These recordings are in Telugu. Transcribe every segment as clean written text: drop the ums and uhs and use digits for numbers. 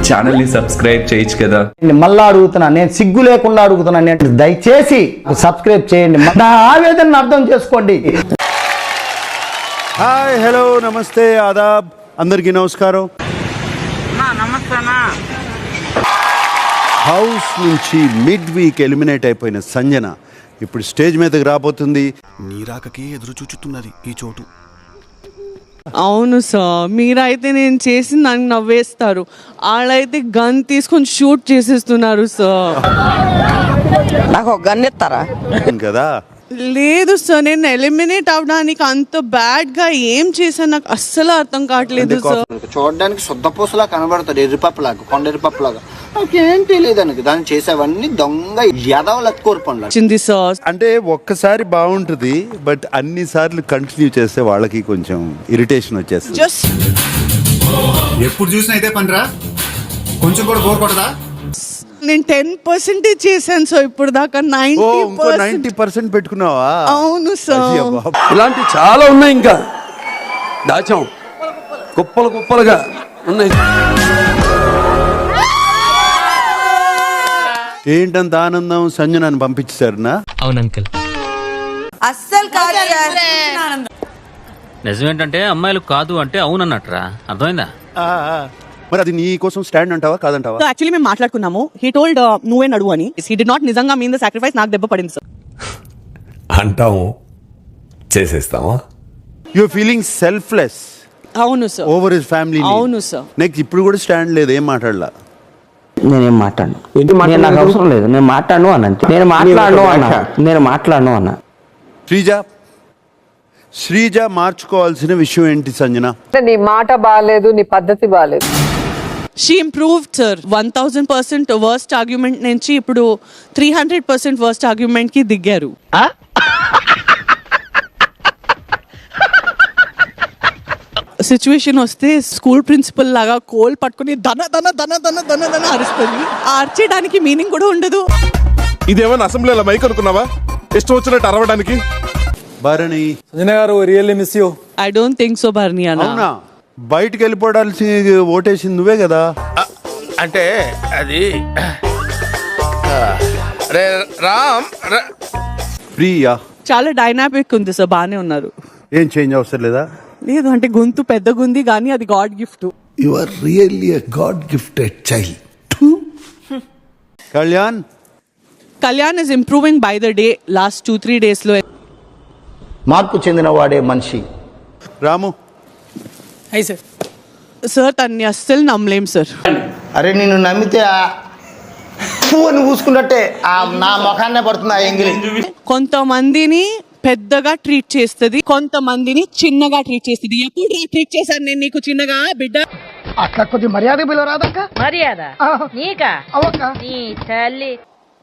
ఛానల్ ని సబ్స్క్రైబ్ చేయొచ్చు కదా. మళ్ళా అడుగుతున్నా, నేను సిగ్గు లేకుండా అడుగుతున్నా, నేను దయచేసి సబ్స్క్రైబ్ చేయండి, నా ఆవేదనను అర్థం చేసుకోండి. హాయ్, హలో, నమస్తే, ఆదాబ్, అందరికీ నమస్కారం. హౌస్ నుంచి మిడ్ వీక్ ఎలిమినేట్ అయిపోయిన సంజన ఇప్పుడు స్టేజ్ మీదకి రాబోతుంది. నీరాకకే ఎదురు చూచుతున్నది ఈ చోటు. అవును సార్, మీరైతే నేను చేసిన దానికి నవ్వేస్తారు, వాళ్ళైతే గన్ తీసుకొని షూట్ చేసేస్తున్నారు సార్. నాకు ఒక గన్ ఇస్తారా? కదా లేదు సార్, నేను ఎలిమినేట్ అవడానికి అంత బ్యాడ్ గా ఏం చేశాను నాకు అస్సలు అర్థం కావట్లేదు సార్. చూడడానికి శుద్ధపూసలా కనబడతాడు, ఎర్రిపప్పులాగా, కొండ ఎర్రిపప్పులాగా. నాకేం తెలియదు, దాన్ని చేసేవన్నీ దొంగ ఎదవల కోరుపండి వచ్చింది సార్. అంటే ఒక్కసారి బాగుంటుంది, బట్ అన్ని సార్లు కంటిన్యూ చేస్తే వాళ్ళకి కొంచెం ఇరిటేషన్ వచ్చేస్తుంది. జస్ట్ ఎప్పుడు చూసినా అయితే పనిరా, కొంచెం కూడా బోర్ కొట్టదా? నేను 10% చేశాను సార్ ఇప్పుడు దాకా. 90% పెట్టుకున్నావా? అవును సార్. ఇలాంటి చాలా ఉన్నాయి, ఇంకా దాచాం, కుప్పలు కుప్పలుగా ఉన్నాయి. ఏంటంత ఆనందం, సంజనాన్ని పంపించారునా? అవును అంకుల్. అస్సలు కాదు. నిజమేంటంటే అమ్మాయిలు కాదు అంటే అవునన్నట్రా, అర్థమైందా? మరి అది నీ కోసం స్టాండ్ అంటావా కాదంటావా? యాక్చువల్లీ మేము మాట్లాడుకున్నాము. హీ టోల్డ్ నువ్వే నడువు అని. హీ డి నాట్ నిజంగా మీన్ ద సాక్రిఫైస్. నాకు దెబ్బ పడింది సార్. అంటాము, చేసేస్తామా? You feeling selfless. అవును సార్. Over his family. అవును సార్. నెక్స్ట్ ఇప్పుడు కూడా స్టాండ్ లేదు, ఏం మాట్లాడలా. నేనేం మాట్లాడను, నాకు అవసరం లేదు, నేను మాట్లాడను అన్నంతే. నేను మాట్లాడను అన్న. శ్రీజ మార్చుకోవాల్సిన విషయం ఏంటి సంజన? నీ మాట బాగాలేదు, నీ పద్ధతి బాగాలేదు. She improved sir. 1000% worst argument నుంచి ఇప్పుడు 300% వర్స్ట్ ఆర్గ్యుమెంట్ కి దిగారు. సిచ్యువేషన్ వస్తే స్కూల్ ప్రిన్సిపల్ లాగా కోల్ పట్టుకుని దన దన దన దన దన దన అరుస్తుంది. అరిచేయడానికి మీనింగ్ కూడా ఉండదు. ఇదేమన్నా అసెంబ్లీలో మైక్ అనుకున్నావా, ఇష్టం వచ్చినట్టు అరవడానికి? భరణి, సంజన గారు, really miss you. I don't think so Bharani అన్న. అవునా? బయటికి వెళ్ళిపోవడాల్సి ఓటేసింది నువ్వే కదా. అంటే అది రామ్ ప్రియా చాలా డైనామిక్ ఉంది సార్, బానే ఉన్నారు. ఏం చేంజ్ అవసరం లేదా? లేదు అంటే గొంతు పెద్దగుంది కానీ అది god gift. You are really a god gifted child. Kalyan is improving by the day. Last 2-3 days లో మార్పు చెందిన వాడే మనిషి. రాము సార్ తన్ని అస్సలు నమ్మలేం సార్. అరే నిన్ను నమ్మితే పువ్వుని పూసుకున్నట్టే నా ముఖాన్నే పడుతుంది ఆ ఎంగిలి. కొంతమందిని పెద్దగా ట్రీట్ చేస్తుంది, కొంతమందిని చిన్నగా ట్రీట్ చేస్తుంది. ఎప్పుడు ట్రీట్ చేశాను నేను నీకు చిన్నగా బిడ్డ? అట్లా కొద్ది మర్యాద పిలవరాదక్క. మర్యాద నీకా? నీ తల్లి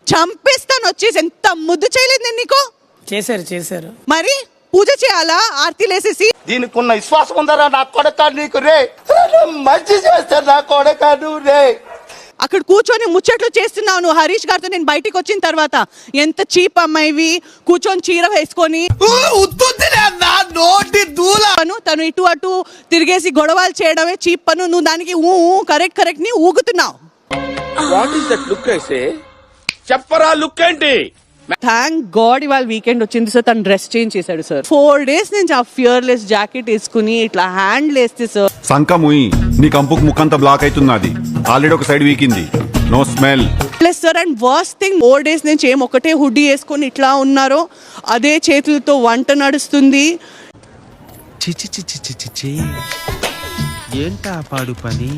చంపేస్తాను వచ్చేసి. ఎంత ముద్దు చేయలేదు నేను నీకు. చేశారు మరి పూజ చేయాలా ఆర్తి లేసేసి? దీనికి ఉన్న విశ్వాసం ఉందరా నా కొడక నీకు రే, మంచి చేస్తా నా కొడక నువ్వు రే. అక్కడ కూర్చొని ముచ్చట్లు చేస్తున్నావు నువ్వు హరీష్ గారితో. నేను బయటికి వచ్చిన తర్వాత ఎంత చీప్ అమ్మాయివి, కూర్చొని చీర వేసుకొని తను ఇటు అటు తిరిగేసి గొడవలు చేయడమే చీప్ పను. నువ్వు దానికి కరెక్ట్ ని ఊగుతున్నావు. చెప్పరా లుక్ ఏంటి? థ్యాంక్ గాడ్ ఇవాళ వీకెండ్ వచ్చింది సార్. తను డ్రెస్ చేంజ్ చేశాడు సార్. 4 days నుంచి ఆ ఫియర్లెస్ జాకెట్ వేసుకుని ఇట్లా హ్యాండ్ వేస్తే సార్ సంకముయి నీ కంపుకు ముఖంతా బ్లాక్ అవుతున్నది. ఆల్రెడీ ఒక సైడ్ వీకింది, no smell. Plus sir and worst thing 4 days నుంచి ఏం ఒకటే హుడ్డీ వేసుకొని ఇట్లా ఉన్నారో అదే చేతులతో వంట నడుస్తుంది. ఏంటా పాడు పని?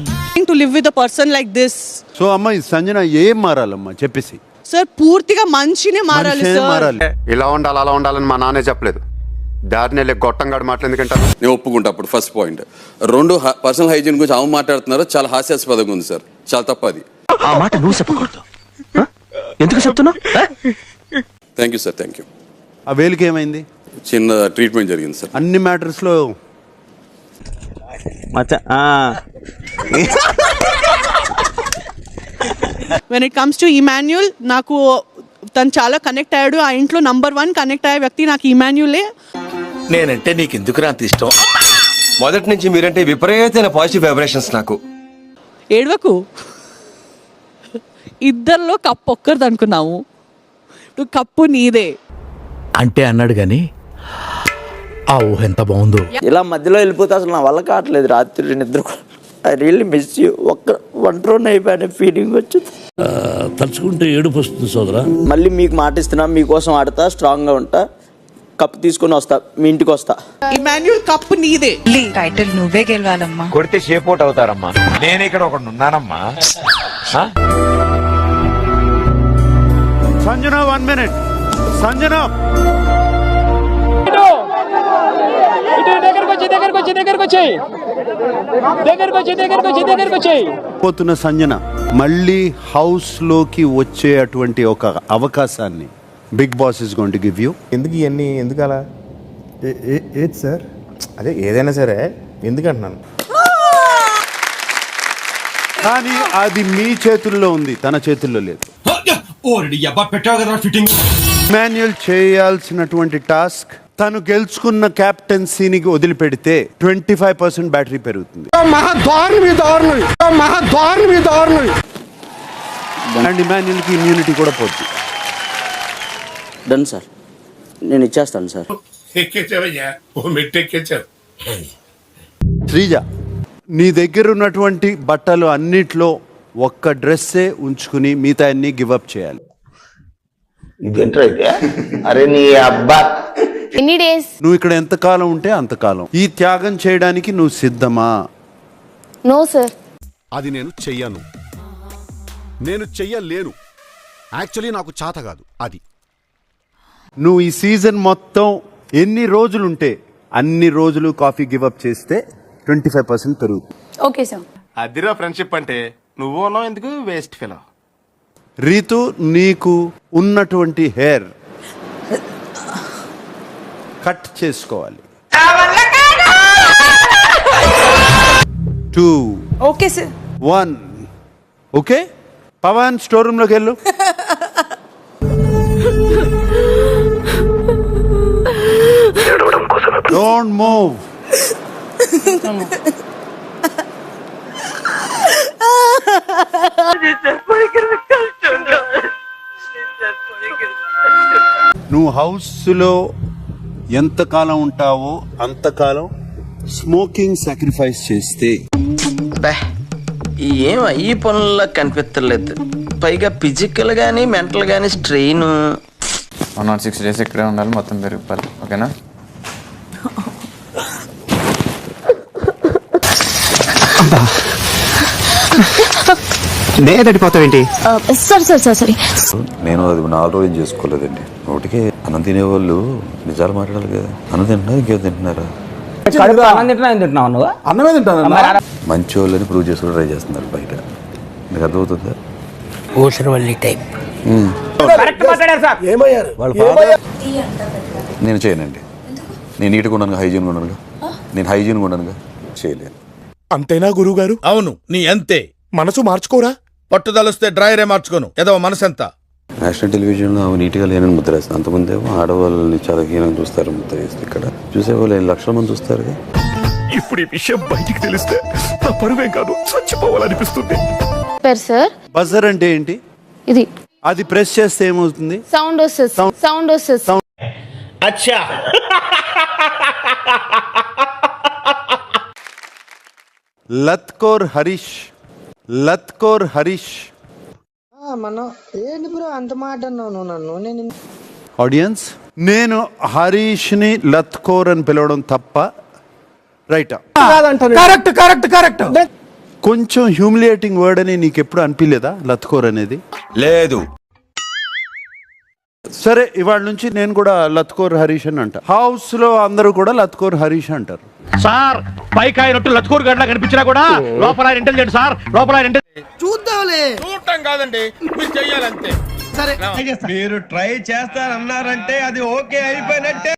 To live with a person like this. So అమ్మ, ఈ సంజన ఏం మారాలమ్మా చెప్పేసి? సార్ పూర్తిగా మనిషినే మారాలి సార్. ఇలా ఉండాలి అలా ఉండాలని మా నాన్నే చెప్పలేదు. దారిని వెళ్ళి గొట్టంగాడు మాటలు ఎందుకంటే నేను ఒప్పుకుంటా. అప్పుడు ఫస్ట్ పాయింట్. 2, పర్సనల్ హైజీన్ గురించి ఆమె మాట్లాడుతున్నారు, చాలా హాస్యాస్పదంగా ఉంది సార్, చాలా తప్పది. ఆ మాట నువ్వు చెప్పకూడదు. ఎందుకు చెప్తున్నావు? Thank you sir, thank you. ఆ వేలికి ఏమైంది? చిన్న ట్రీట్మెంట్ జరిగింది సార్. అన్ని మ్యాటర్స్ లో when it comes to Emmanuel, నాకు తను చాలా కనెక్ట్ అయ్యాడు. ఆ ఇంట్లో నంబర్ 1 కనెక్ట్ అయ్యే వ్యక్తి నాకు ఇమాన్యులే. నేనంటే నీకు ఎందుకు అంత ఇష్టం? మొదటి నుంచి మీరంటే విపరీతమైన పాజిటివ్ వైబ్రేషన్స్ నాకు. ఏడవకు. ఇద్దరిలో కప్పు ఒక్కరిది అనుకున్నావు, నువ్వు కప్పు నీదే. అంటే అన్నాడు గాని ఆ ఊహ ఎంత బాగుందో. ఇలా మధ్యలో వెళ్ళిపోతే అసలు నా వల్ల కావట్లేదు. రాత్రి నిద్ర ఐ రియల్లీ మిస్ యూ. ఒంటరి అయిపోయిన ఫీలింగ్ వచ్చింది. తలుచుకుంటే ఏడుపు వస్తుంది సోదరా. మళ్ళీ మీకు మాట ఇస్తున్నా, మీకోసం ఆడతా, స్ట్రాంగ్గా ఉంటా, కప్పు తీసుకొని వస్తా, మీ ఇంటికి వస్తా. ఇమాన్యుల్ కప్పు నీదే. టైటిల్ నువ్వే గెలవాలమ్మా. కొడితే షేప్ అవుట్ అవుతారమ్మా. నేను ఇక్కడ ఒకటి ఉన్నానమ్మా. సంజన 1 minute. సంజన పోతున్న సంజన మళ్ళీ హౌస్ లోకి వచ్చే అటువంటి ఒక అవకాశాన్ని Bigg Boss is going to give you. ఎందుకు ఇవన్నీ ఎందుకు అలా? ఏది సార్? అదే ఏదైనా సరే ఎందుకంటున్నాను. కానీ అది మీ చేతుల్లో ఉంది, తన చేతుల్లో లేదు. మాన్యువల్ చేయాల్సినటువంటి టాస్క్ తను గెలుచుకున్న క్యాప్టెన్సీని వదిలిపెడితే 25% బ్యాటరీ పెరుగుతుంది. అండ్ ఇమాన్యుయల్ కి ఇమ్యూనిటీ కూడా పోతుంది. డన్ సార్, నేను ఇచ్చేస్తాను సార్. శ్రీజ, నీ దగ్గర ఉన్నటువంటి బట్టలు అన్నిట్లో ఒక్క డ్రెస్సే ఉంచుకుని మిగతా అన్ని గివప్ చేయాలి. ఇదేంట్రా అయితే? అరే నీ అబ్బా. ఎన్ని డేస్? నువ్వు ఇక్కడ ఎంతకాలం ఉంటే అంతకాలం. ఈ త్యాగం చేయడానికి నువ్వు సిద్ధమా? No sir. అది నేను చెయ్యను, నేను చెయ్యలేను. యాక్చువల్లీ నాకు చేత కాదు అది. నువ్వు ఈ సీజన్ మొత్తం ఎన్ని రోజులుంటే అన్ని రోజులు కాఫీ గివప్ చేస్తే 25% పెరుగుతుంది. Okay sir. అదిరా ఫ్రెండ్షిప్ అంటే. నువ్వు ఉన్నావు ఎందుకు వేస్ట్ ఫెలో. రీతు, నీకు ఉన్నటువంటి హెయిర్ కట్ చేసుకోవాలి. 2 okay sir. 1 okay. Pavan store room లోకి వెళ్ళు. Don't move. నువ్వు హౌస్ లో ఎంతకాలం ఉంటావో అంతకాలం స్మోకింగ్ సాక్రిఫైస్ చేస్తే ఏం ఈ పనుల్లో కనిపించలేదు. పైగా ఫిజికల్ గానీ మెంటల్ గానీ స్ట్రెయిన్. 106 days ఇక్కడే ఉండాలి, మొత్తం పెరిగిపోవాలి. ఓకేనా? నేడిపోతావేంటి? సరే. నేను అది 4 రోజులు చేసుకోలేదండి. ఒకటికే అన్నం తినేవాళ్ళు నిజాలు మాట్లాడాలి కదా. అన్నం తింటున్నా, ఇంకేం తింటున్నారా? అన్నమే తింటాను. మంచి వాళ్ళని ప్రూవ్ చేసుకుని ట్రై చేస్తున్నారు బయట. మీకు అర్థమవుతుందా? నేను చేయనండి. నేను నీట్గా ఉన్నాను, హైజీన్గా ఉన్నానుగా. నేను హైజీన్గా ఉన్నానుగా, చేయలేను. అంతేనా గురువు గారు? అవును, నీ అంతే. మనసు మార్చుకోరా. పట్టుదలొస్తే డ్రైరే మార్చుకోను. ఏదో మనసు ఎంత. నేషనల్ టెలివిజన్లో ఆమె నీట్గా లేనని ముద్ర వేస్తుంది. అంతకుముందేమో ఆడవాళ్ళని చాలా హీనంగా చూస్తారు ముద్ర వేస్తే. ఇక్కడ చూసేవాళ్ళు 5 లక్షల మంది చూస్తారు. ఇప్పుడు ఈ విషయం బయటికి తెలిస్తే నా పరువేం కాదు, చచ్చిపోవాలనిపిస్తుంది. సార్ బజర్ అంటే ఏంటి? ఇది అది ప్రెస్ చేస్తే ఏమవుతుంది? సౌండ్ వస్తుంది. అచ్చా. లత్కోర్ హరీష్ ఆడియన్స్, నేను హరీష్ ని లత్కోర్ అని పిలవడం తప్ప? రైటా? కరెక్ట్. కొంచెం హ్యూమిలియేటింగ్ వర్డ్ అని నీకు ఎప్పుడు అనిపించలేదా లత్కోర్ అనేది? లేదు. సరే, ఇవాళ నుంచి నేను కూడా లత్కోర్ హరీష్ అని అంట. హౌస్ లో అందరూ కూడా లత్కోర్ హరీష్ అంటారు. సార్ పైకాయనట్టు లత్కూరు గడ్లా కనిపించినా కూడా లోపల ఇంటెలిజెంట్ సార్. లోపల చూద్దాంలే. చూడటం కాదండి, మీరు చెయ్యాలంతే. సరే, మీరు ట్రై చేస్తారన్నారంటే అది ఓకే అయిపోయినట్టే.